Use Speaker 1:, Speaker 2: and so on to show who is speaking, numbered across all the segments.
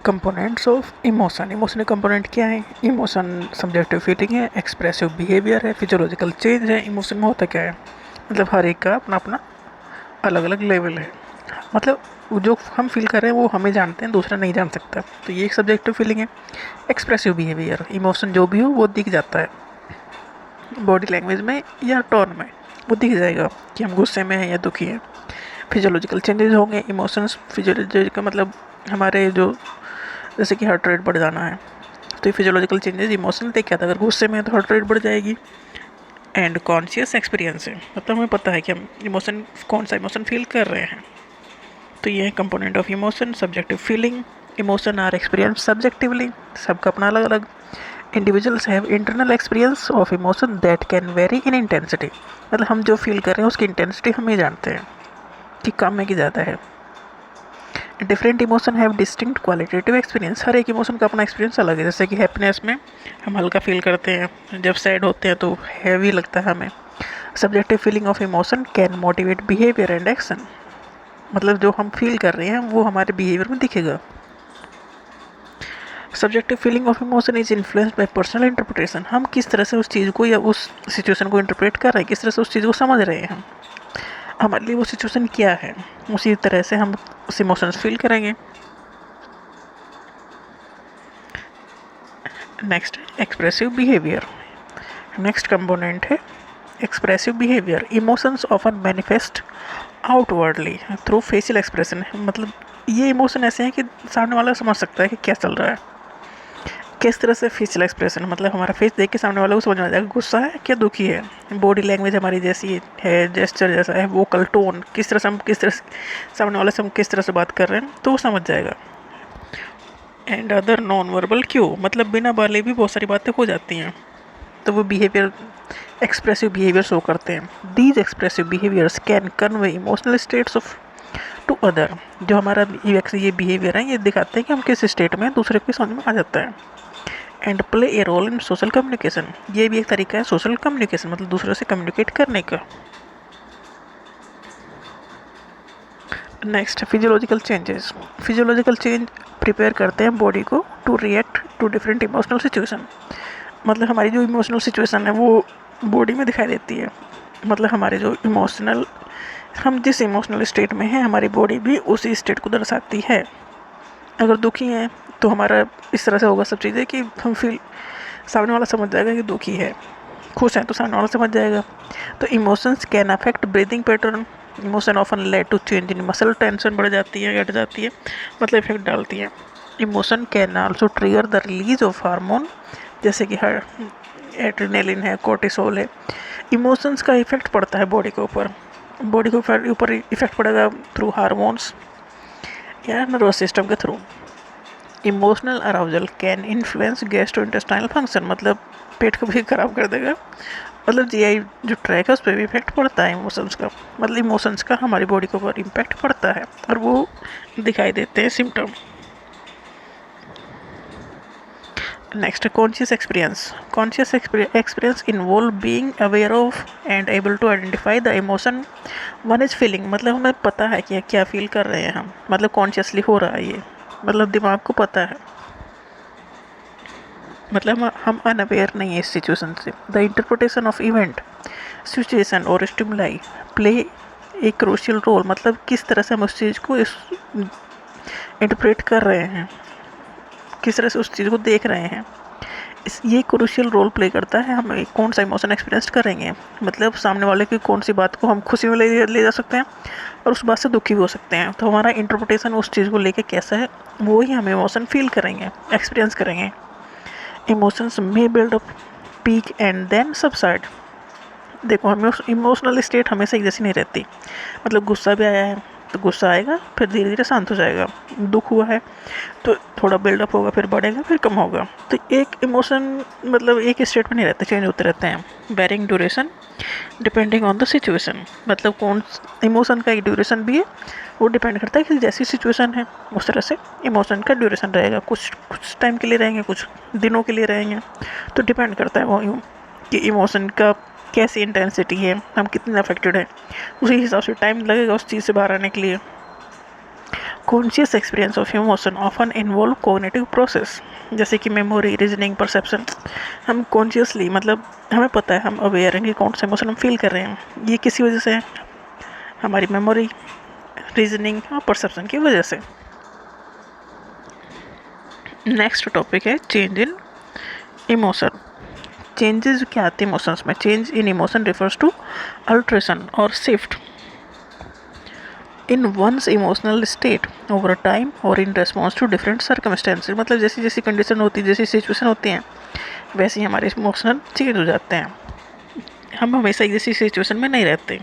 Speaker 1: Components of emotion. Emotion component क्या है? Emotion subjective feeling है, एक्सप्रेसिव बिहेवियर है, फिजियोलॉजिकल चेंज है। इमोशन में होता क्या है? मतलब हर एक का अपना अपना अलग अलग लेवल है। मतलब वो जो हम फील कर रहे हैं वो हमें जानते हैं, दूसरा नहीं जान सकता। तो ये एक सब्जेक्टिव फीलिंग है। एक्सप्रेसिव बिहेवियर, इमोशन जो भी हो वो दिख जाता है बॉडी लैंग्वेज में या टोन में, वो दिख जाएगा कि हम गुस्से में हैं या दुखी हैं। फिजियोलॉजिकल चेंजेस होंगे इमोशंस। फिजियोलॉजी का मतलब हमारे जो, जैसे कि हार्ट रेट बढ़ जाना है, तो ये फिजियोलॉजिकल चेंजेस इमोशनल देख क्या था, अगर गुस्से में है तो हार्ट रेट बढ़ जाएगी। एंड कॉन्शियस एक्सपीरियंस है, मतलब हमें पता है कि हम इमोशन, कौन सा इमोशन फील कर रहे हैं। तो ये है component of emotion, subjective feeling. Emotion are experience subjectively, सबका अपना अलग अलग। Individuals have internal experience of emotion that can vary in intensity, मतलब हम जो फील कर रहे हैं उसकी इंटेंसिटी हम ही जानते हैं कि कम है कि ज़्यादा है। Different emotion have distinct qualitative experience, हर एक इमोशन का अपना एक्सपीरियंस अलग है। जैसे कि हैप्पीनेस में हम हल्का फील करते हैं, जब सैड होते हैं तो हैवी लगता है हमें। Subjective feeling of emotion can motivate behaviour and action, मतलब जो हम फील कर रहे हैं वो हमारे बिहेवियर में दिखेगा। Subjective feeling of emotion is influenced by personal interpretation, हम किस तरह से उस चीज़ को या उस सिचुएशन को इंटरप्रेट कर रहे हैं, किस तरह से उस चीज़ को समझ रहे हैं, हमारे लिए वो सिचुएशन क्या है, उसी तरह से हम उस इमोशंस फील करेंगे। Next expressive behaviour, next component है expressive behaviour. Emotions often manifest outwardly through facial expression, मतलब ये इमोशन ऐसे हैं कि सामने वाला समझ सकता है कि क्या चल रहा है। किस तरह से फेशियल एक्सप्रेशन, मतलब हमारा फेस देख के सामने वाले को समझ में आ जाएगा गुस्सा है क्या दुखी है। बॉडी लैंग्वेज हमारी जैसी है, जेस्चर जैसा है, वोकल टोन, किस तरह से हम, किस तरह से सामने वाले से हम किस तरह से बात कर रहे हैं तो वो समझ जाएगा। And other non verbal cue, मतलब बिना बोले भी बहुत सारी बातें हो जाती हैं, तो वो बिहेवियर, एक्सप्रेसिव बिहेवियर शो करते हैं। These expressive behaviours can convey emotional states of to other, जो हमारा ये बिहेवियर है ये दिखाते हैं कि हम किस स्टेट में, दूसरे को समझ में आ जाता है। And play a role in social communication, ये भी एक तरीका है सोशल कम्युनिकेशन, मतलब दूसरों से कम्युनिकेट करने का। Next physiological changes, physiological change prepare करते हैं बॉडी को to react to different emotional situation, मतलब हमारी जो इमोशनल सिचुएशन है वो बॉडी में दिखाई देती है। मतलब हमारे जो इमोशनल, हम जिस इमोशनल स्टेट में हैं हमारी बॉडी भी उसी स्टेट को दर्शाती है। अगर दुखी हैं तो हमारा इस तरह से होगा सब चीज़ें कि हम फील, सामने वाला समझ जाएगा कि दुखी है। खुश हैं तो सामने वाला समझ जाएगा। तो emotions can affect breathing pattern, emotion often lead to change in muscle, tension बढ़ जाती है, घट जाती है, मतलब इफेक्ट डालती है। Emotion can also trigger the release of hormone, जैसे कि एड्रेनलिन है, कोर्टिसोल है। इमोशंस का इफेक्ट पड़ता है बॉडी के ऊपर, बॉडी के ऊपर इफेक्ट पड़ेगा थ्रू हार्मोन्स या नर्वस सिस्टम के through. Emotional arousal can influence gastrointestinal function, मतलब पेट को भी खराब कर देगा, मतलब जीआई जो ट्रैक है उस पर भी इफेक्ट पड़ता है इमोशंस का, मतलब इमोशंस का हमारी बॉडी के ऊपर इम्पैक्ट पड़ता है और वो दिखाई देते हैं symptom. Next conscious experience, conscious experience involve being aware of and able to identify the emotion one is feeling, मतलब हमें पता है कि क्या फील कर रहे हैं हम, मतलब कॉन्शियसली हो रहा है ये, मतलब दिमाग को पता है, मतलब हम अनअवेयर नहीं है इस सिचुएशन से। The interpretation of event, situation और stimuli play a crucial role, मतलब किस तरह से हम उस चीज़ को इंटरप्रेट कर रहे हैं, किस तरह से उस चीज़ को देख रहे हैं, ये क्रूशियल रोल प्ले करता है हम कौन सा इमोशन एक्सपीरियंस करेंगे। मतलब सामने वाले की कौन सी बात को हम खुशी में ले जा सकते हैं और उस बात से दुखी भी हो सकते हैं, तो हमारा इंटरप्रिटेशन उस चीज़ को लेके कैसा है वो ही हम इमोशन फील करेंगे, एक्सपीरियंस करेंगे। Emotions may build up, peak and then subside, देखो हमें इमोशनल स्टेट हमेशा एक जैसी नहीं रहती, मतलब गुस्सा भी आया है तो गुस्सा आएगा फिर धीरे धीरे शांत हो जाएगा, दुख हुआ है तो थोड़ा बिल्डअप होगा फिर बढ़ेगा फिर कम होगा, तो एक इमोशन मतलब एक स्टेट में नहीं रहते, चेंज होते रहते हैं। Varying duration depending on the situation, मतलब कौन इमोशन का एक ड्यूरेशन भी है, वो डिपेंड करता है कि जैसी सिचुएशन है उस तरह से इमोशन का ड्यूरेशन रहेगा, कुछ टाइम के लिए रहेंगे, कुछ दिनों के लिए रहेंगे, तो डिपेंड करता है वो यूँ कि इमोशन का कैसी इंटेंसिटी है, हम कितने अफेक्टेड हैं, उसी हिसाब से टाइम लगेगा उस चीज़ से बाहर आने के लिए। Conscious experience of emotion often involve cognitive process, जैसे कि मेमोरी, रीजनिंग, परसेप्शन। हम कॉन्शियसली मतलब हमें पता है, हम अवेयर हैं कि कौन सा इमोशन हम फील कर रहे हैं, ये किसी वजह से है, हमारी मेमोरी, रीजनिंग और परसेप्शन की वजह से। नेक्स्ट टॉपिक है चेंज इन इमोशन। चेंजेस क्या आते हैं इमोशंस में? Change in emotion refers to alteration और shift in one's emotional state over time और in response to different circumstances. मतलब जैसी जैसी कंडीशन होती है, जैसी सिचुएशन होती हैं, वैसे ही हमारे इमोशनल चेंज हो जाते हैं। हम हमेशा एक जैसी सिचुएशन में नहीं रहते।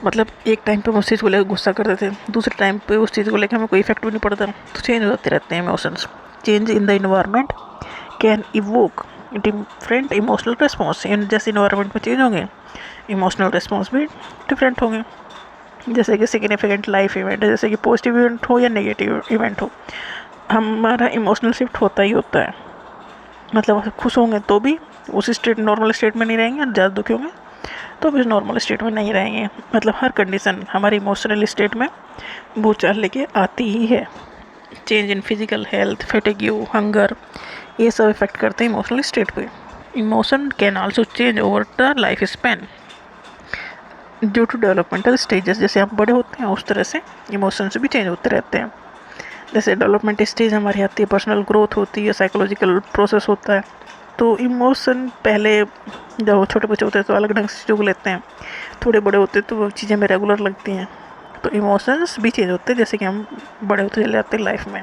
Speaker 1: मतलब एक टाइम पे हम उस चीज़ को लेकर गुस्सा करते थे, दूसरे टाइम पे उस चीज़ को लेकर हमें कोई इफेक्ट भी नहीं पड़ता, तो चेंज हो जाते रहते हैं emotions. Change in the environment can evoke different emotional response. जैसे इन्वायरमेंट में चेंज होंगे, इमोशनल रिस्पॉन्स भी डिफरेंट होंगे। जैसे कि सिग्निफिकेंट लाइफ इवेंट है, जैसे कि पॉजिटिव इवेंट हो या नेगेटिव इवेंट हो, हमारा इमोशनल शिफ्ट होता ही होता है। मतलब खुश होंगे तो भी उस स्टेट, नॉर्मल स्टेट में नहीं रहेंगे, और ज़्यादा दुखी होंगे तो भी नॉर्मल स्टेट में नहीं रहेंगे। मतलब हर कंडीशन हमारी इमोशनल स्टेट में भूचाल लेके आती ही है। Change in physical health, fatigue, hunger, ये सब इफेक्ट करते हैं इमोशनल स्टेट पे। Emotion can also change over the life span due to developmental stages. जैसे हम बड़े होते हैं उस तरह से इमोशंस भी चेंज होते रहते हैं। जैसे डेवलपमेंट स्टेज हमारी आती है, पर्सनल ग्रोथ होती है, साइकोलॉजिकल प्रोसेस होता है, तो इमोशन पहले जब छोटे बच्चे होते हैं तो अलग ढंग से चीज़ों को लेते हैं, थोड़े बड़े होते हैं तो वो चीज़ें हमें रेगुलर लगती हैं। तो इमोशंस भी चेंज होते हैं जैसे कि हम बड़े होते चले जाते हैं लाइफ में।